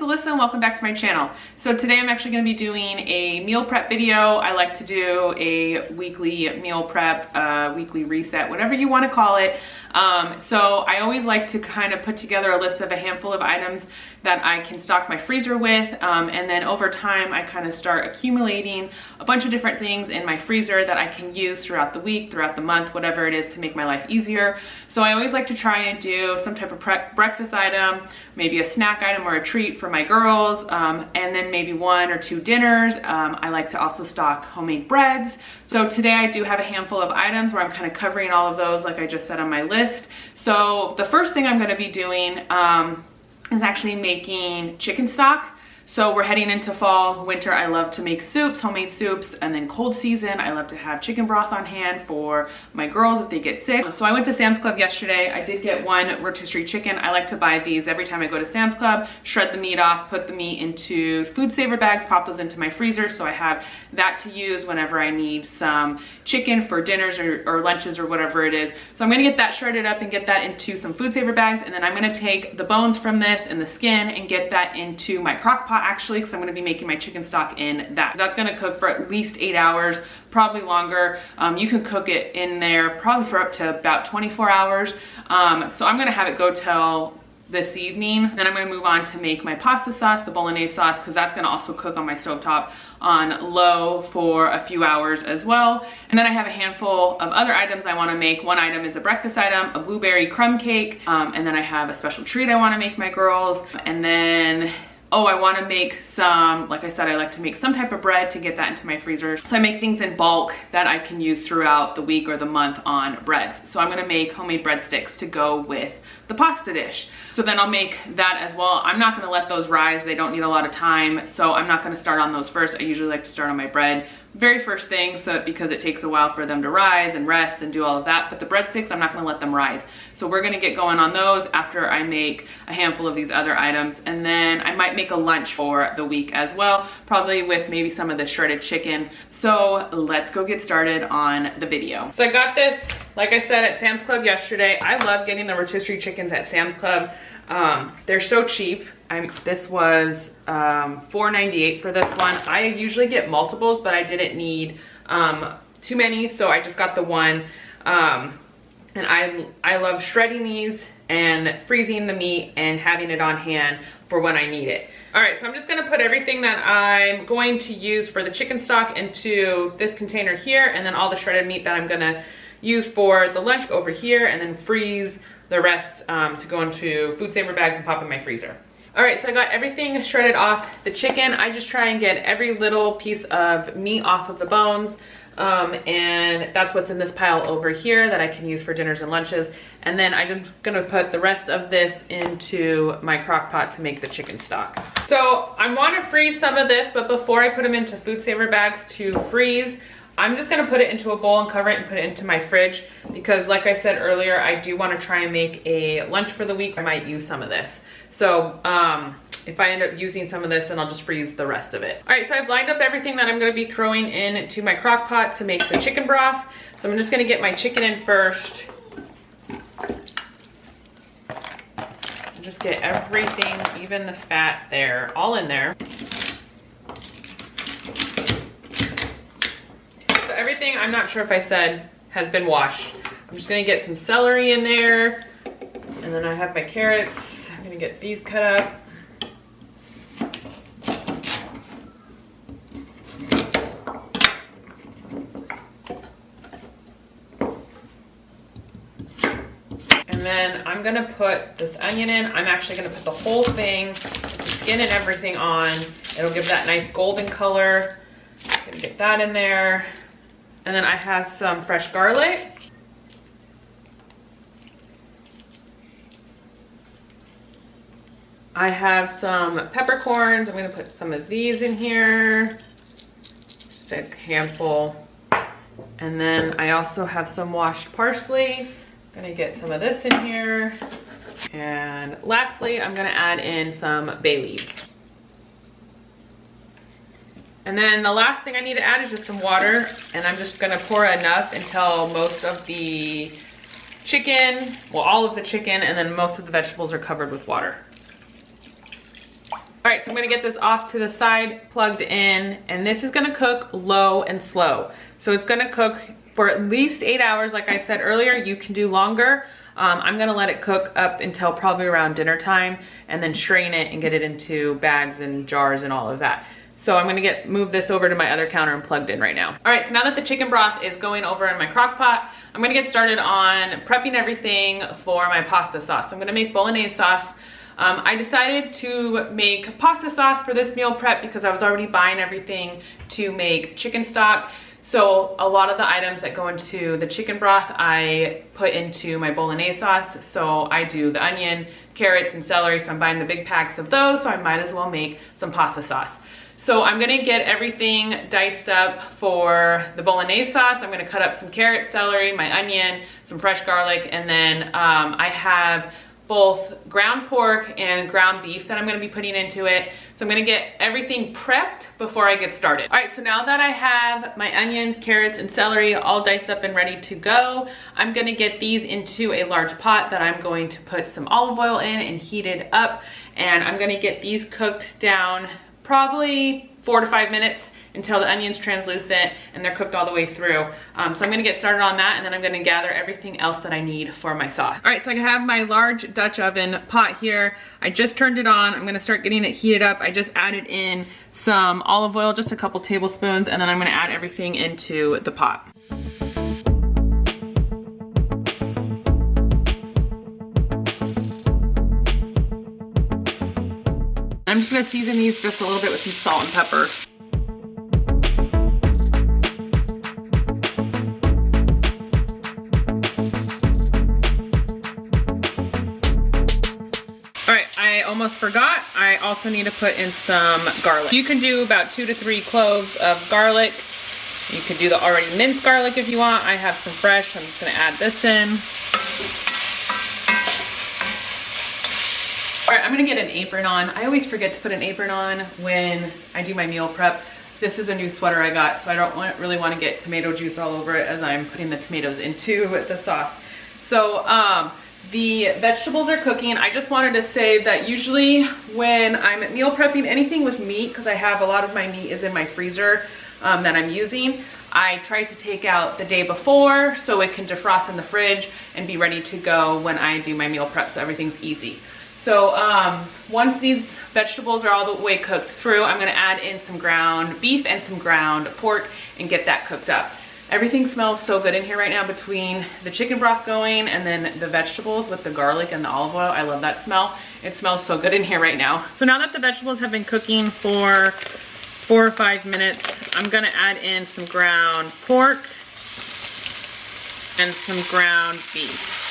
it's Alyssa and welcome back to my channel. So today I'm actually going to be doing a meal prep video. I like to do a weekly meal prep, weekly reset, whatever you want to call it. So I always like to kind of put together a list of a handful of items that I can stock my freezer with, and then over time I kind of start accumulating a bunch of different things in my freezer that I can use throughout the week, throughout the month, whatever it is to make my life easier. So I always like to try and do some type of breakfast item, maybe a snack item or a treat for my girls, and then maybe 1 or 2 dinners. I like to also stock homemade breads. So today I do have a handful of items where I'm kind of covering all of those like I just said on my list. So the first thing I'm going to be doing is actually making chicken stock. So we're heading into fall, winter. I love to make soups, homemade soups, and then cold season, I love to have chicken broth on hand for my girls if they get sick. So I went to Sam's Club yesterday. I did get 1 rotisserie chicken. I like to buy these every time I go to Sam's Club, shred the meat off, put the meat into food saver bags, pop those into my freezer. So I have that to use whenever I need some chicken for dinners or lunches or whatever it is. So I'm gonna get that shredded up and get that into some food saver bags. And then I'm gonna take the bones from this and the skin and get that into my crock pot actually, because I'm going to be making my chicken stock in that. That's going to cook for at least 8 hours, probably longer. You can cook it in there probably for up to about 24 hours. So I'm going to have it go till this evening. Then I'm going to move on to make my pasta sauce, the Bolognese sauce, because that's going to also cook on my stovetop on low for a few hours as well. And then I have a handful of other items I want to make. One item is a breakfast item, a blueberry crumb cake, and then I have a special treat I want to make my girls. And then I want to make some, like I said, I like to make some type of bread to get that into my freezer. So I make things in bulk that I can use throughout the week or the month on breads. So I'm going to make homemade breadsticks to go with the pasta dish. So then I'll make that as well. I'm not going to let those rise. They don't need a lot of time. So I'm not going to start on those first. I usually like to start on my bread very first thing, so because it takes a while for them to rise and rest and do all of that. But the breadsticks, I'm not going to let them rise. So we're going to get going on those after I make a handful of these other items. And then I might make a lunch for the week as well, probably with maybe some of the shredded chicken. So let's go get started on the video. So I got this, like I said, at Sam's Club yesterday. I love getting the rotisserie chickens at Sam's Club. They're so cheap. This was $4.98 for this one. I usually get multiples, but I didn't need too many, so I just got the one. And I love shredding these and freezing the meat and having it on hand for when I need it. All right, so I'm just gonna put everything that I'm going to use for the chicken stock into this container here, and then all the shredded meat that I'm gonna use for the lunch over here, and then freeze the rest to go into food saver bags and pop in my freezer. All right, so I got everything shredded off the chicken. I just try and get every little piece of meat off of the bones. And that's what's in this pile over here that I can use for dinners and lunches. And then I'm just gonna put the rest of this into my crock pot to make the chicken stock. So I wanna freeze some of this, but before I put them into food saver bags to freeze, I'm just gonna put it into a bowl and cover it and put it into my fridge, because like I said earlier, I do wanna try and make a lunch for the week. I might use some of this. So if I end up using some of this, then I'll just freeze the rest of it. All right, so I've lined up everything that I'm gonna be throwing into my crock pot to make the chicken broth. So I'm just gonna get my chicken in first. And just get everything, even the fat there, all in there. So everything, I'm not sure if I said, has been washed. I'm just gonna get some celery in there. And then I have my carrots. I'm gonna get these cut up. And then I'm gonna put this onion in. I'm actually gonna put the whole thing, with the skin and everything on. It'll give that nice golden color. I'm gonna get that in there. And then I have some fresh garlic. I have some peppercorns. I'm gonna put some of these in here, just a handful. And then I also have some washed parsley. I'm gonna get some of this in here. And lastly, I'm gonna add in some bay leaves. And then the last thing I need to add is just some water, and I'm just gonna pour enough until most of the chicken, well, all of the chicken and then most of the vegetables are covered with water. All right, so I'm gonna get this off to the side, plugged in, and this is gonna cook low and slow. So it's gonna cook for at least 8 hours. Like I said earlier, you can do longer. I'm gonna let it cook up until probably around dinner time and then strain it and get it into bags and jars and all of that. So I'm gonna move this over to my other counter and plugged in right now. All right, so now that the chicken broth is going over in my crock pot, I'm gonna get started on prepping everything for my pasta sauce. So I'm gonna make Bolognese sauce. I decided to make pasta sauce for this meal prep because I was already buying everything to make chicken stock. So a lot of the items that go into the chicken broth, I put into my Bolognese sauce. So I do the onion, carrots, and celery. So I'm buying the big packs of those. So I might as well make some pasta sauce. So I'm gonna get everything diced up for the Bolognese sauce. I'm gonna cut up some carrots, celery, my onion, some fresh garlic, and then I have both ground pork and ground beef that I'm gonna be putting into it. So I'm gonna get everything prepped before I get started. All right, so now that I have my onions, carrots, and celery all diced up and ready to go, I'm gonna get these into a large pot that I'm going to put some olive oil in and heat it up. And I'm gonna get these cooked down probably 4 to 5 minutes until the onion's translucent and they're cooked all the way through. So I'm gonna get started on that, and then I'm gonna gather everything else that I need for my sauce. All right, so I have my large Dutch oven pot here. I just turned it on. I'm gonna start getting it heated up. I just added in some olive oil, just a couple tablespoons, and then I'm gonna add everything into the pot. I'm just gonna season these just a little bit with some salt and pepper. All right, I almost forgot. I also need to put in some garlic. You can do about 2 to 3 cloves of garlic. You could do the already minced garlic if you want. I have some fresh. I'm just gonna add this in. All right, I'm gonna get an apron on. I always forget to put an apron on when I do my meal prep. This is a new sweater I got, so I don't really want to get tomato juice all over it as I'm putting the tomatoes into the sauce. So the vegetables are cooking. I just wanted to say that usually when I'm meal prepping anything with meat, because I have a lot of my meat is in my freezer that I'm using, I try to take out the day before so it can defrost in the fridge and be ready to go when I do my meal prep, so everything's easy. So once these vegetables are all the way cooked through, I'm gonna add in some ground beef and some ground pork and get that cooked up. Everything smells so good in here right now between the chicken broth going and then the vegetables with the garlic and the olive oil. I love that smell. It smells so good in here right now. So now that the vegetables have been cooking for 4 or 5 minutes, I'm gonna add in some ground pork and some ground beef.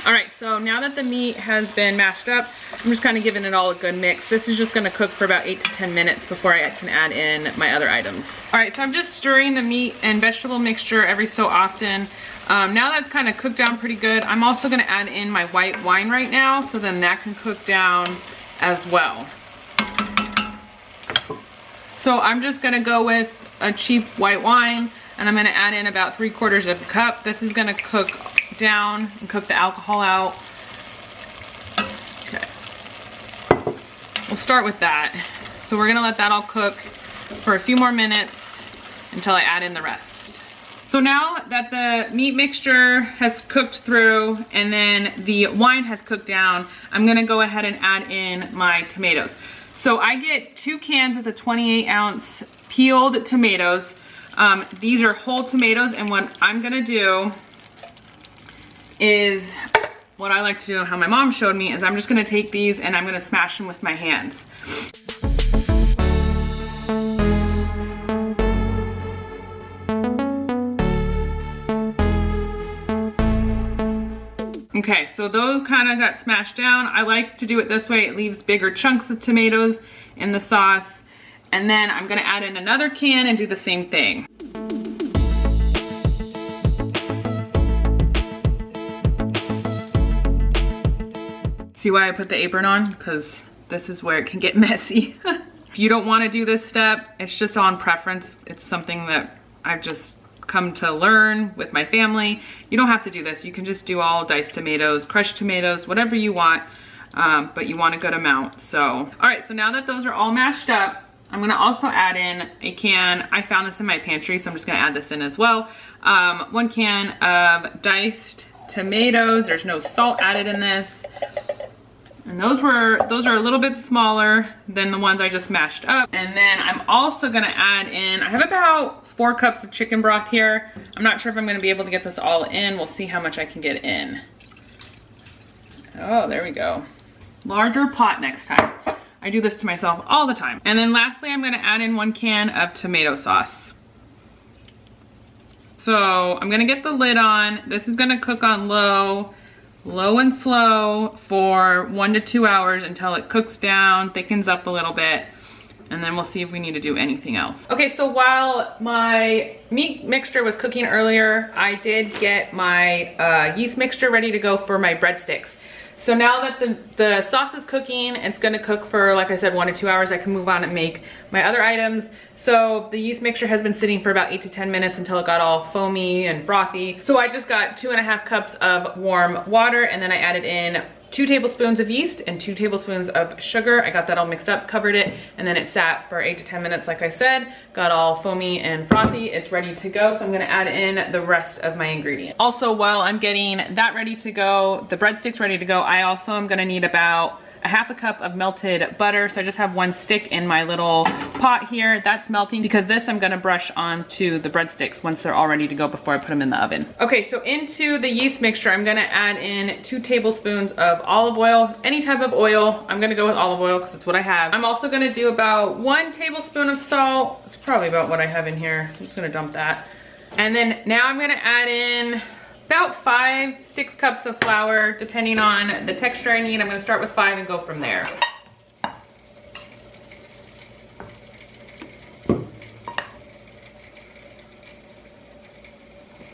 All right, so now that the meat has been mashed up, I'm just kind of giving it all a good mix. This is just gonna cook for about 8 to 10 minutes before I can add in my other items. All right, so I'm just stirring the meat and vegetable mixture every so often. Now that's kind of cooked down pretty good, I'm also gonna add in my white wine right now, so then that can cook down as well. So I'm just gonna go with a cheap white wine, and I'm gonna add in about 3/4 of a cup. This is gonna cook down and cook the alcohol out. Okay, we'll start with that. So we're gonna let that all cook for a few more minutes until I add in the rest. So now that the meat mixture has cooked through and then the wine has cooked down, I'm gonna go ahead and add in my tomatoes. So I get 2 cans of the 28-ounce peeled tomatoes. These are whole tomatoes, and what I'm gonna do is what I like to do, how my mom showed me, is I'm just gonna take these and I'm gonna smash them with my hands. Okay, so those kind of got smashed down. I like to do it this way. It leaves bigger chunks of tomatoes in the sauce. And then I'm gonna add in another can and do the same thing. See why I put the apron on? Because this is where it can get messy. If you don't want to do this step, it's just on preference. It's something that I've just come to learn with my family. You don't have to do this. You can just do all diced tomatoes, crushed tomatoes, whatever you want, but you want a good amount. So, all right, so now that those are all mashed up, I'm gonna also add in a can. I found this in my pantry, so I'm just gonna add this in as well. 1 can of diced tomatoes. There's no salt added in this. And those are a little bit smaller than the ones I just mashed up. And then I'm also gonna add in, I have about 4 cups of chicken broth here. I'm not sure if I'm gonna be able to get this all in. We'll see how much I can get in. Oh, there we go. Larger pot next time. I do this to myself all the time. And then lastly, I'm gonna add in 1 can of tomato sauce. So I'm gonna get the lid on. This is gonna cook on low and slow for 1 to 2 hours until it cooks down, thickens up a little bit, and then we'll see if we need to do anything else. Okay, so while my meat mixture was cooking earlier, I did get my yeast mixture ready to go for my breadsticks. So now that the sauce is cooking, it's gonna cook for, like I said, 1 to 2 hours. I can move on and make my other items. So the yeast mixture has been sitting for about 8 to 10 minutes until it got all foamy and frothy. So I just got 2.5 cups of warm water, and then I added in 2 tablespoons of yeast and 2 tablespoons of sugar. I got that all mixed up, covered it, and then it sat for 8 to 10 minutes, like I said, got all foamy and frothy. It's ready to go, so I'm gonna add in the rest of my ingredients. Also, while I'm getting that ready to go, the breadsticks ready to go, I also am gonna need about 1/2 cup of melted butter. So I just have 1 stick in my little pot here. That's melting because this I'm gonna brush onto the breadsticks once they're all ready to go before I put them in the oven. Okay, so into the yeast mixture, I'm gonna add in 2 tablespoons of olive oil, any type of oil. I'm gonna go with olive oil because it's what I have. I'm also gonna do about 1 tablespoon of salt. It's probably about what I have in here. I'm just gonna dump that. And then now I'm gonna add in about 5-6 cups of flour, depending on the texture I need. I'm gonna start with 5 and go from there.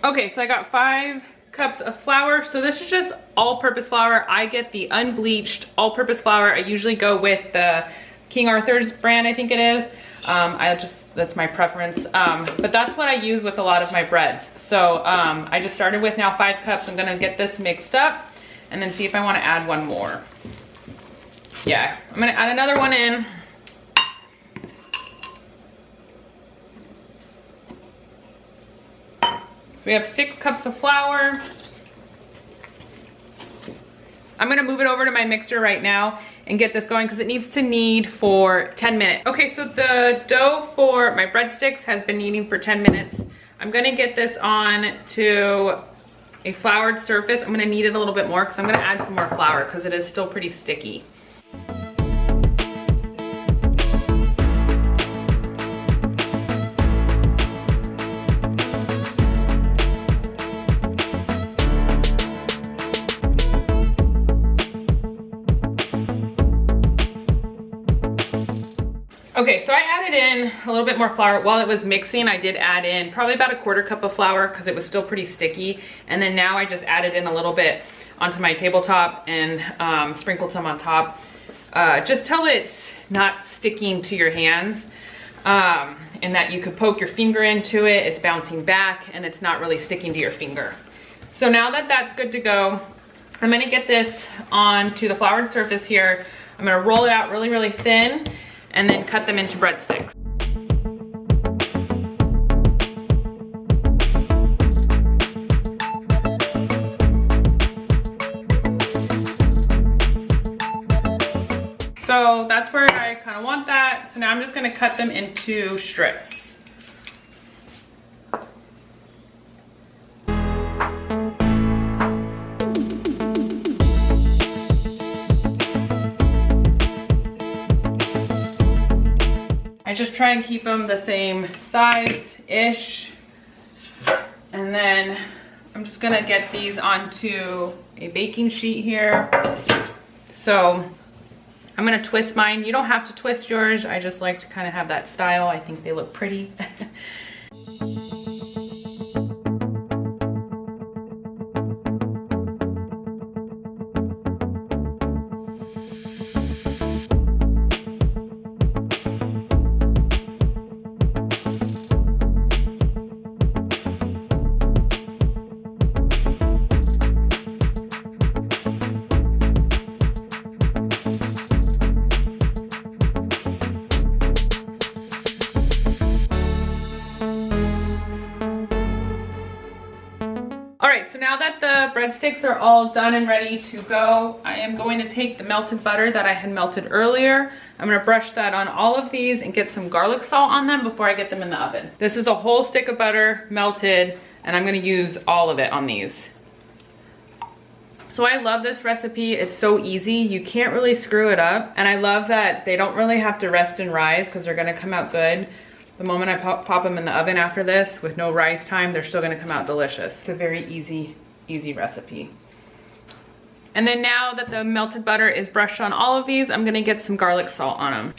Okay, so I got 5 cups of flour. So this is just all-purpose flour. I get the unbleached all-purpose flour. I usually go with the King Arthur's brand, I think it is. That's my preference. But that's what I use with a lot of my breads. So I just started with now 5 cups. I'm gonna get this mixed up and then see if I wanna add 1 more. Yeah, I'm gonna add another one in. So we have 6 cups of flour. I'm gonna move it over to my mixer right now and get this going because it needs to knead for 10 minutes. Okay, so the dough for my breadsticks has been kneading for 10 minutes. I'm gonna get this on to a floured surface. I'm gonna knead it a little bit more because I'm gonna add some more flour because it is still pretty sticky. Okay, so I added in a little bit more flour. While it was mixing, I did add in probably about 1/4 cup of flour because it was still pretty sticky. And then now I just added in a little bit onto my tabletop and sprinkled some on top. Just till it's not sticking to your hands and that you could poke your finger into it, it's bouncing back and it's not really sticking to your finger. So now that that's good to go, I'm gonna get this onto the floured surface here. I'm gonna roll it out really, really thin and then cut them into breadsticks. So that's where I kind of want that. So now I'm just gonna cut them into strips. I just try and keep them the same size-ish. And then I'm just gonna get these onto a baking sheet here. So I'm gonna twist mine. You don't have to twist yours. I just like to kind of have that style. I think they look pretty. right, so now that the breadsticks are all done and ready to go, I am going to take the melted butter that I had melted earlier. I'm gonna brush that on all of these and get some garlic salt on them before I get them in the oven. This is a whole stick of butter melted, and I'm gonna use all of it on these. So I love this recipe. It's so easy. You can't really screw it up. And I love that they don't really have to rest and rise because they're gonna come out good. The moment I pop them in the oven after this with no rise time, they're still gonna come out delicious. It's a very easy recipe. And then now that the melted butter is brushed on all of these, I'm gonna get some garlic salt on them.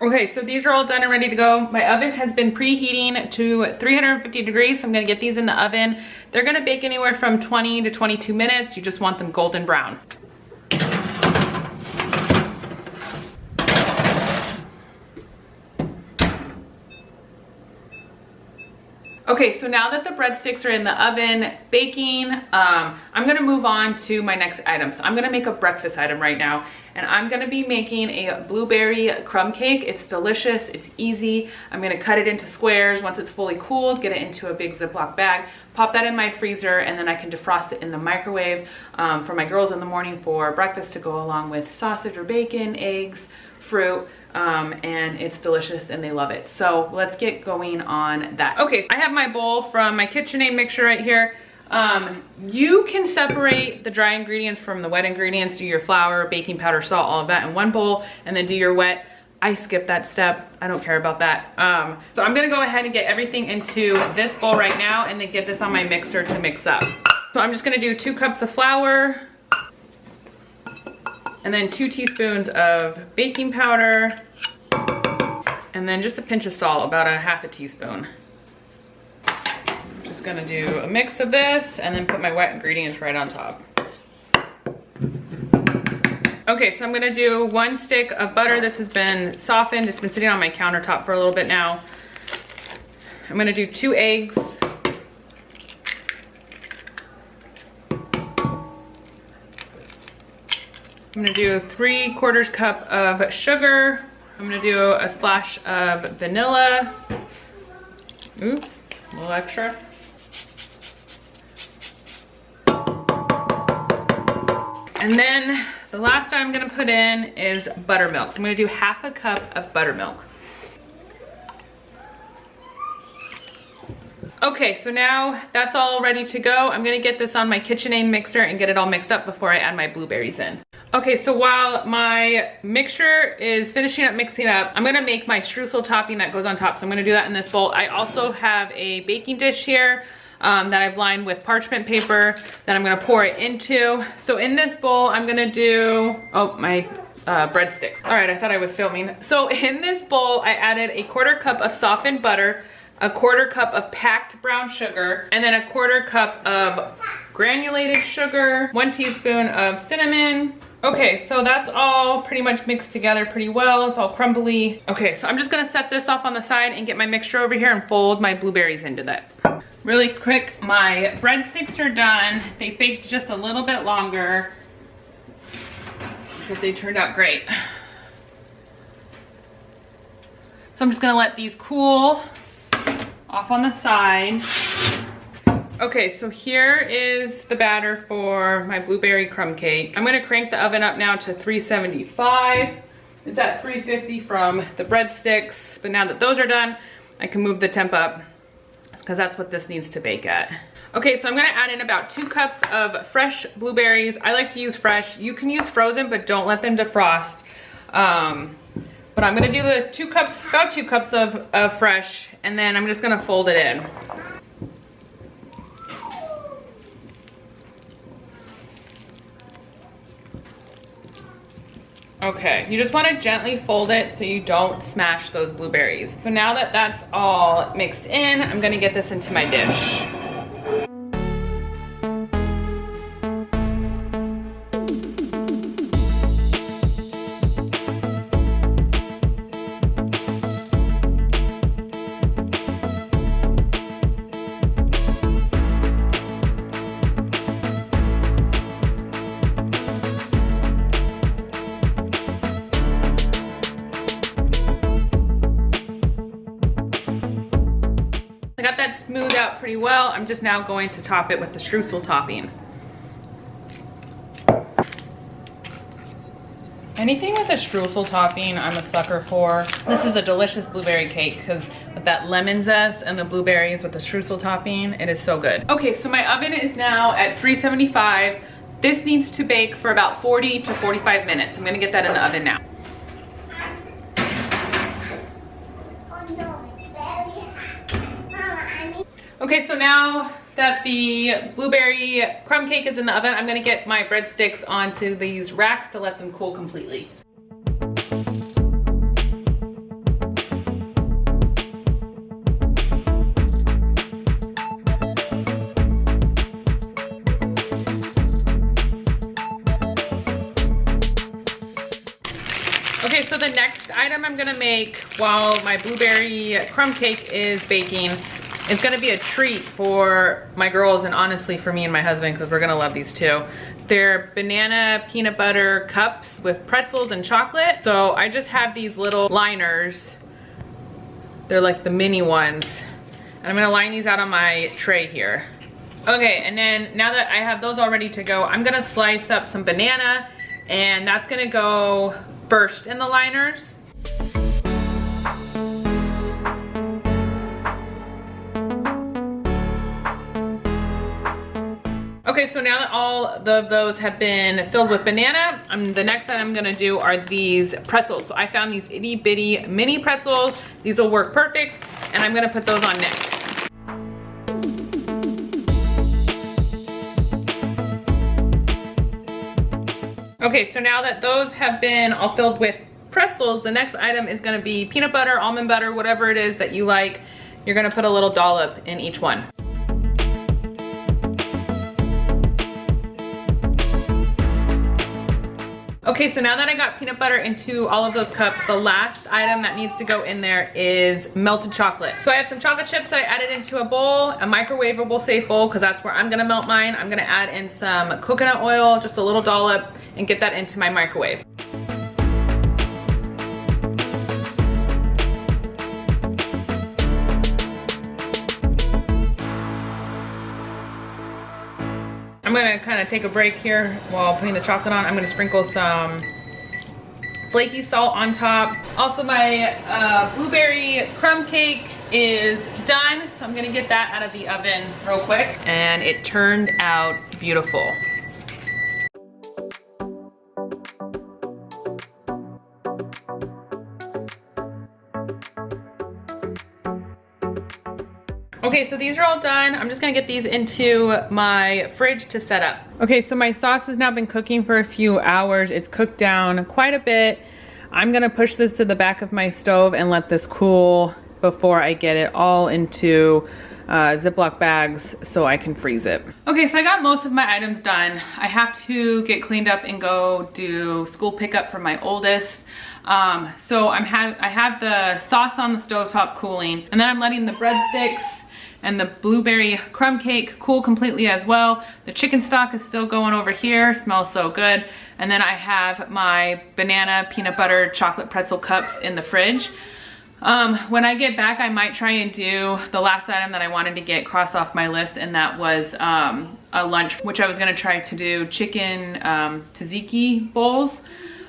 Okay, so these are all done and ready to go. My oven has been preheating to 350 degrees, so I'm gonna get these in the oven. They're gonna bake anywhere from 20 to 22 minutes. You just want them golden brown. Okay, so now that the breadsticks are in the oven baking, I'm gonna move on to my next item. So I'm gonna make a breakfast item right now, and I'm gonna be making a blueberry crumb cake. It's delicious, it's easy. I'm gonna cut it into squares. Once it's fully cooled, get it into a big Ziploc bag, pop that in my freezer, and then I can defrost it in the microwave for my girls in the morning for breakfast to go along with sausage or bacon, eggs, fruit. And it's delicious and they love it. So let's get going on that. Okay, so I have my bowl from my KitchenAid mixture right here. You can separate the dry ingredients from the wet ingredients. Do your flour, baking powder, salt, all of that in one bowl, and then do your wet. I skipped that step. I don't care about that. So I'm gonna go ahead and get everything into this bowl right now and then get this on my mixer to mix up. So I'm just gonna do 2 cups of flour, and then 2 teaspoons of baking powder, and then just a pinch of salt, about a half a teaspoon. Just gonna do a mix of this and then put my wet ingredients right on top. Okay, so I'm gonna do 1 stick of butter. This has been softened. It's been sitting on my countertop for a little bit now. I'm gonna do 2 eggs. I'm gonna do 3/4 cup of sugar. I'm gonna do a splash of vanilla. Oops, a little extra. And then the last I'm gonna put in is buttermilk. So I'm gonna do 1/2 cup of buttermilk. Okay, so now that's all ready to go. I'm gonna get this on my KitchenAid mixer and get it all mixed up before I add my blueberries in. Okay, so while my mixture is finishing up mixing up, I'm gonna make my streusel topping that goes on top. So I'm gonna do that in this bowl. I also have a baking dish here that I've lined with parchment paper that I'm gonna pour it into. So in this bowl, I'm gonna do, oh, my breadsticks. All right, I thought I was filming. So in this bowl, I added a 1/4 cup of softened butter, a 1/4 cup of packed brown sugar, and then a 1/4 cup of granulated sugar, 1 teaspoon of cinnamon. Okay, so that's all pretty much mixed together pretty well. It's all crumbly. Okay, so I'm just gonna set this off on the side and get my mixture over here and fold my blueberries into that. Really quick, my breadsticks are done. They baked just a little bit longer, but they turned out great. So I'm just gonna let these cool off on the side. Okay, so here is the batter for my blueberry crumb cake. I'm gonna crank the oven up now to 375. It's at 350 from the breadsticks, but now that those are done, I can move the temp up because that's what this needs to bake at. Okay, so I'm gonna add in about 2 cups of fresh blueberries. I like to use fresh. You can use frozen, but don't let them defrost. But I'm gonna do the 2 cups, about 2 cups of fresh, and then I'm just gonna fold it in. Okay, you just want to gently fold it so you don't smash those blueberries. So now that that's all mixed in, I'm gonna get this into my dish. got that smoothed out pretty well. I'm just now going to top it with the streusel topping. Anything with a streusel topping, I'm a sucker for. This is a delicious blueberry cake because with that lemon zest and the blueberries with the streusel topping, it is so good. Okay, so my oven is now at 375. This needs to bake for about 40 to 45 minutes. I'm gonna get that in the oven now. Okay, so now that the blueberry crumb cake is in the oven, I'm gonna get my breadsticks onto these racks to let them cool completely. Okay, so the next item I'm gonna make while my blueberry crumb cake is baking, it's gonna be a treat for my girls and honestly for me and my husband because we're gonna love these too. They're banana peanut butter cups with pretzels and chocolate. So I just have these little liners. They're like the mini ones. And I'm gonna line these out on my tray here. Okay, and then now that I have those all ready to go, I'm gonna slice up some banana and that's gonna go first in the liners. Okay, so now that all of those have been filled with banana, the next item I'm gonna do are these pretzels. So I found these itty bitty mini pretzels. These will work perfect, and I'm gonna put those on next. Okay, so now that those have been all filled with pretzels, the next item is gonna be peanut butter, almond butter, whatever it is that you like. You're gonna put a little dollop in each one. Okay, so now that I got peanut butter into all of those cups, the last item that needs to go in there is melted chocolate. So I have some chocolate chips that I added into a bowl, a microwavable safe bowl, because that's where I'm gonna melt mine. I'm gonna add in some coconut oil, just a little dollop, and get that into my microwave. I'm gonna kind of take a break here while putting the chocolate on. I'm gonna sprinkle some flaky salt on top. Also, my blueberry crumb cake is done, so I'm gonna get that out of the oven real quick. And it turned out beautiful. Okay, so these are all done. I'm just gonna get these into my fridge to set up. Okay, so my sauce has now been cooking for a few hours. It's cooked down quite a bit. I'm gonna push this to the back of my stove and let this cool before I get it all into Ziploc bags so I can freeze it. Okay, so I got most of my items done. I have to get cleaned up and go do school pickup for my oldest. So I have the sauce on the stovetop cooling, and then I'm letting the breadsticks and the blueberry crumb cake cool completely as well. The chicken stock is still going over here, smells so good. And then I have my banana peanut butter chocolate pretzel cups in the fridge. When I get back, I might try and do the last item that I wanted to get crossed off my list, and that was a lunch, which I was gonna try to do chicken tzatziki bowls.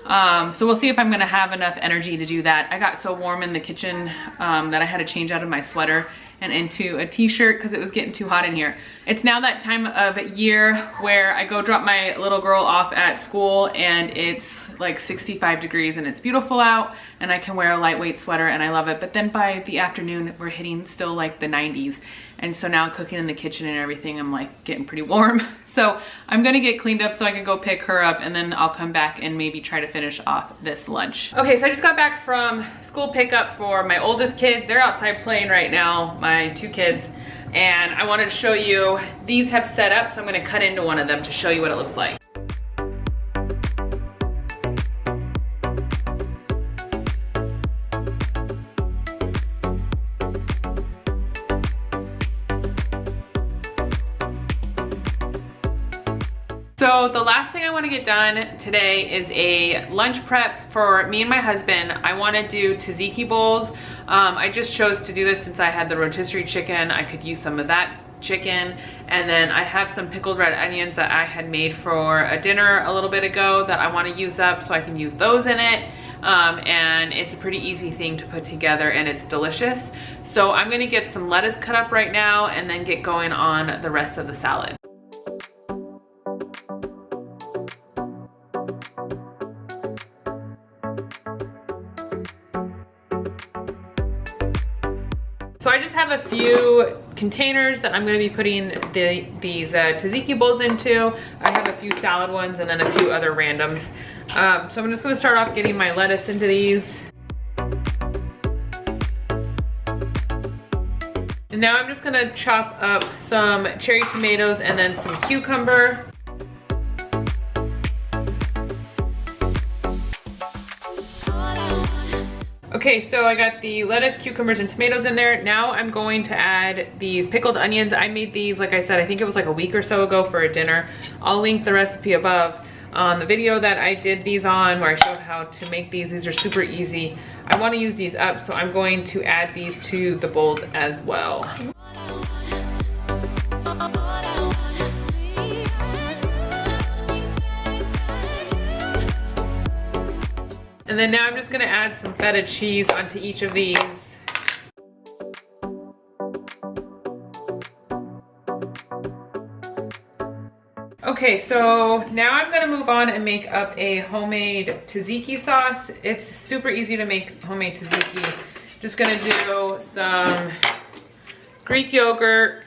So we'll see if I'm gonna have enough energy to do that. I got so warm in the kitchen that I had to change out of my sweater and into a t-shirt because it was getting too hot in here. It's now that time of year where I go drop my little girl off at school and it's like 65 degrees and it's beautiful out and I can wear a lightweight sweater and I love it. But then by the afternoon, we're hitting still like the 90s. And so now cooking in the kitchen and everything, I'm like getting pretty warm. So I'm gonna get cleaned up so I can go pick her up and then I'll come back and maybe try to finish off this lunch. Okay, so I just got back from school pickup for my oldest kid. They're outside playing right now, my two kids. And I wanted to show you, these have set up, so I'm gonna cut into one of them to show you what it looks like. So the last thing I want to get done today is a lunch prep for me and my husband. I want to do tzatziki bowls. I just chose to do this since I had the rotisserie chicken. I could use some of that chicken, and then I have some pickled red onions that I had made for a dinner a little bit ago that I want to use up, so I can use those in it. And it's a pretty easy thing to put together, and it's delicious. So I'm gonna get some lettuce cut up right now and then get going on the rest of the salad. So I just have a few containers that I'm going to be putting these tzatziki bowls into. I have a few salad ones and then a few other randoms. So I'm just going to start off getting my lettuce into these. And now I'm just going to chop up some cherry tomatoes and then some cucumber. Okay, so I got the lettuce, cucumbers, and tomatoes in there. Now I'm going to add these pickled onions. I made these, like I said, I think it was like a week or so ago for a dinner. I'll link the recipe above on the video that I did these on, where I showed how to make these. These are super easy. I want to use these up, so I'm going to add these to the bowls as well. And then now I'm just gonna add some feta cheese onto each of these. Okay, so now I'm gonna move on and make up a homemade tzatziki sauce. It's super easy to make homemade tzatziki. Just gonna do some Greek yogurt,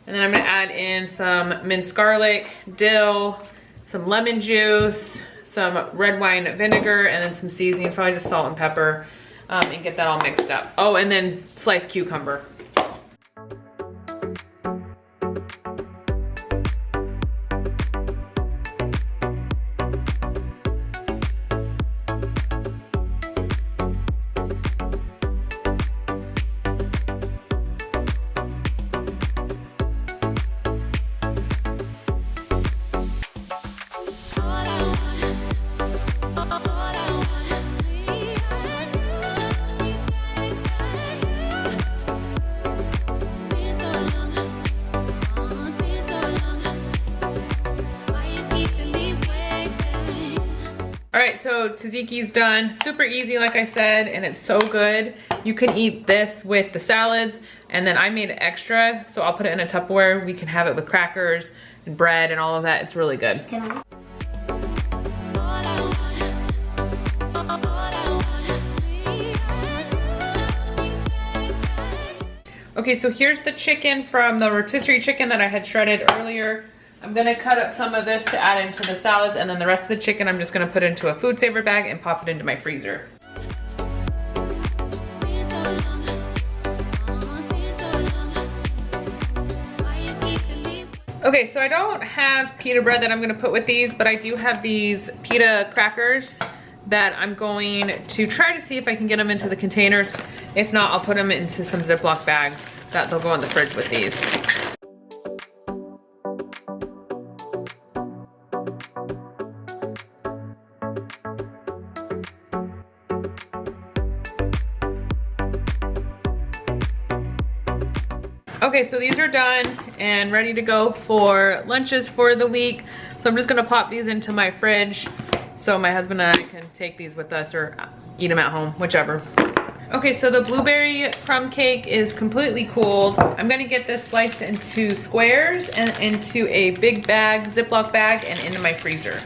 and then I'm gonna add in some minced garlic, dill, some lemon juice, some red wine vinegar, and then some seasonings, probably just salt and pepper, and get that all mixed up. Oh, and then sliced cucumber. Alright, so tzatziki's done. Super easy, like I said, and it's so good. You can eat this with the salads, and then I made it extra, so I'll put it in a Tupperware. We can have it with crackers and bread and all of that. It's really good. Okay, so here's the chicken from the rotisserie chicken that I had shredded earlier. I'm gonna cut up some of this to add into the salads, and then the rest of the chicken I'm just gonna put into a food saver bag and pop it into my freezer. Okay, so I don't have pita bread that I'm gonna put with these, but I do have these pita crackers that I'm going to try to see if I can get them into the containers. If not, I'll put them into some Ziploc bags that they'll go in the fridge with these. Okay, so these are done and ready to go for lunches for the week. So I'm just gonna pop these into my fridge so my husband and I can take these with us or eat them at home, whichever. Okay, so the blueberry crumb cake is completely cooled. I'm gonna get this sliced into squares and into a big bag, Ziploc bag, and into my freezer.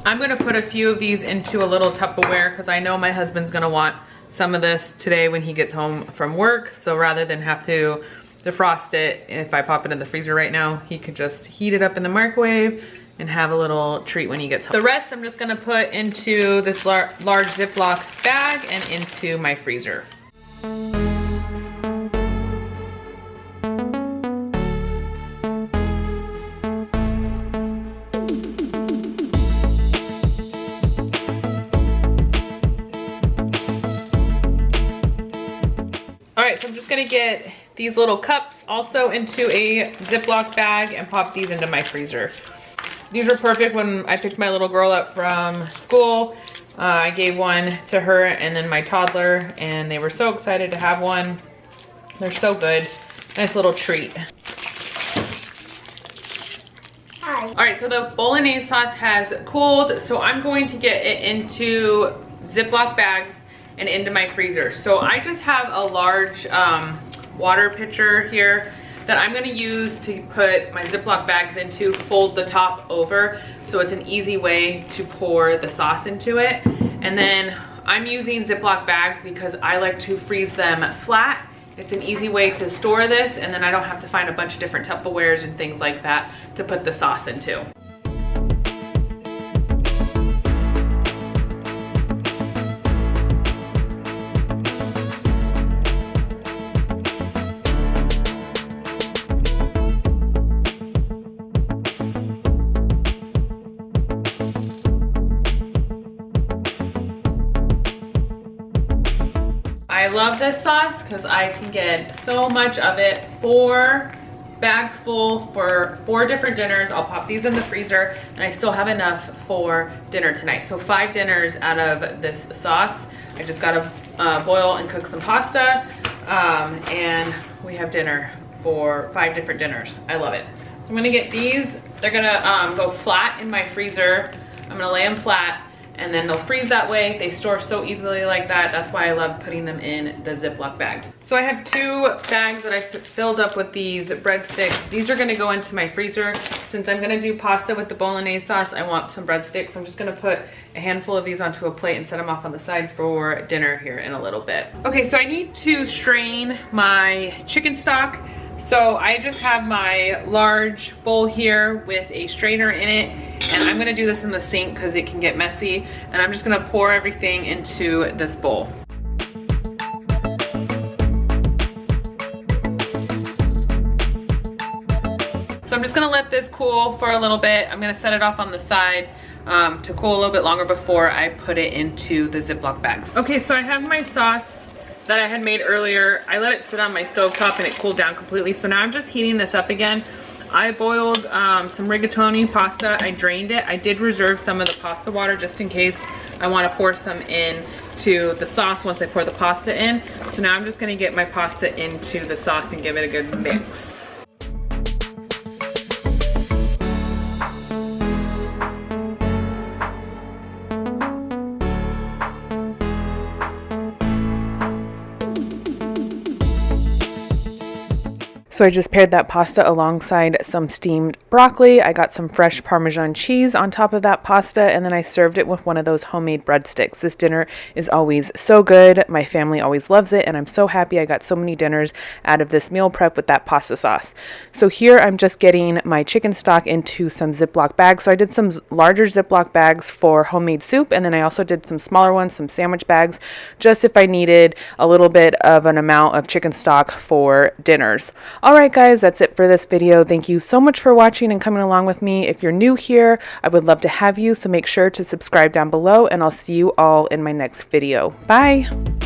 I'm gonna put a few of these into a little Tupperware because I know my husband's gonna want some of this today when he gets home from work. So rather than have to defrost it, if I pop it in the freezer right now, he could just heat it up in the microwave and have a little treat when he gets home. The rest I'm just gonna put into this large Ziploc bag and into my freezer. All right, so I'm just gonna get these little cups also into a Ziploc bag and pop these into my freezer. These were perfect when I picked my little girl up from school. I gave one to her and then my toddler, and they were so excited to have one. They're so good. Nice little treat. Hi. All right, so the Bolognese sauce has cooled, so I'm going to get it into Ziploc bags and into my freezer. So I just have a large water pitcher here that I'm gonna use to put my Ziploc bags into, fold the top over, so it's an easy way to pour the sauce into it. And then I'm using Ziploc bags because I like to freeze them flat. It's an easy way to store this, and then I don't have to find a bunch of different Tupperwares and things like that to put the sauce into. I love this sauce because I can get so much of it. 4 bags full for 4 different dinners. I'll pop these in the freezer, and I still have enough for dinner tonight. So 5 dinners out of this sauce. I just gotta boil and cook some pasta, and we have dinner for 5 different dinners. I love it. So I'm gonna get these. They're gonna go flat in my freezer. I'm gonna lay them flat, and then they'll freeze that way. They store so easily like that. That's why I love putting them in the Ziploc bags. So I have 2 bags that I filled up with these breadsticks. These are gonna go into my freezer. Since I'm gonna do pasta with the Bolognese sauce, I want some breadsticks. I'm just gonna put a handful of these onto a plate and set them off on the side for dinner here in a little bit. Okay, so I need to strain my chicken stock. So I just have my large bowl here with a strainer in it, and I'm gonna do this in the sink because it can get messy, and I'm just gonna pour everything into this bowl. So I'm just gonna let this cool for a little bit. I'm gonna set it off on the side to cool a little bit longer before I put it into the Ziploc bags. Okay, so I have my sauce that I had made earlier. I let it sit on my stovetop and it cooled down completely. So now I'm just heating this up again. I boiled some rigatoni pasta. I drained it. I did reserve some of the pasta water just in case I want to pour some in to the sauce once I pour the pasta in. So now I'm just going to get my pasta into the sauce and give it a good mix. So I just paired that pasta alongside some steamed broccoli. I got some fresh Parmesan cheese on top of that pasta, and then I served it with one of those homemade breadsticks. This dinner is always so good. My family always loves it, and I'm so happy I got so many dinners out of this meal prep with that pasta sauce. So here I'm just getting my chicken stock into some Ziploc bags. So I did some larger Ziploc bags for homemade soup, and then I also did some smaller ones, some sandwich bags, just if I needed a little bit of an amount of chicken stock for dinners. Alright guys, that's it for this video. Thank you so much for watching and coming along with me. If you're new here, I would love to have you, so make sure to subscribe down below, and I'll see you all in my next video. Bye!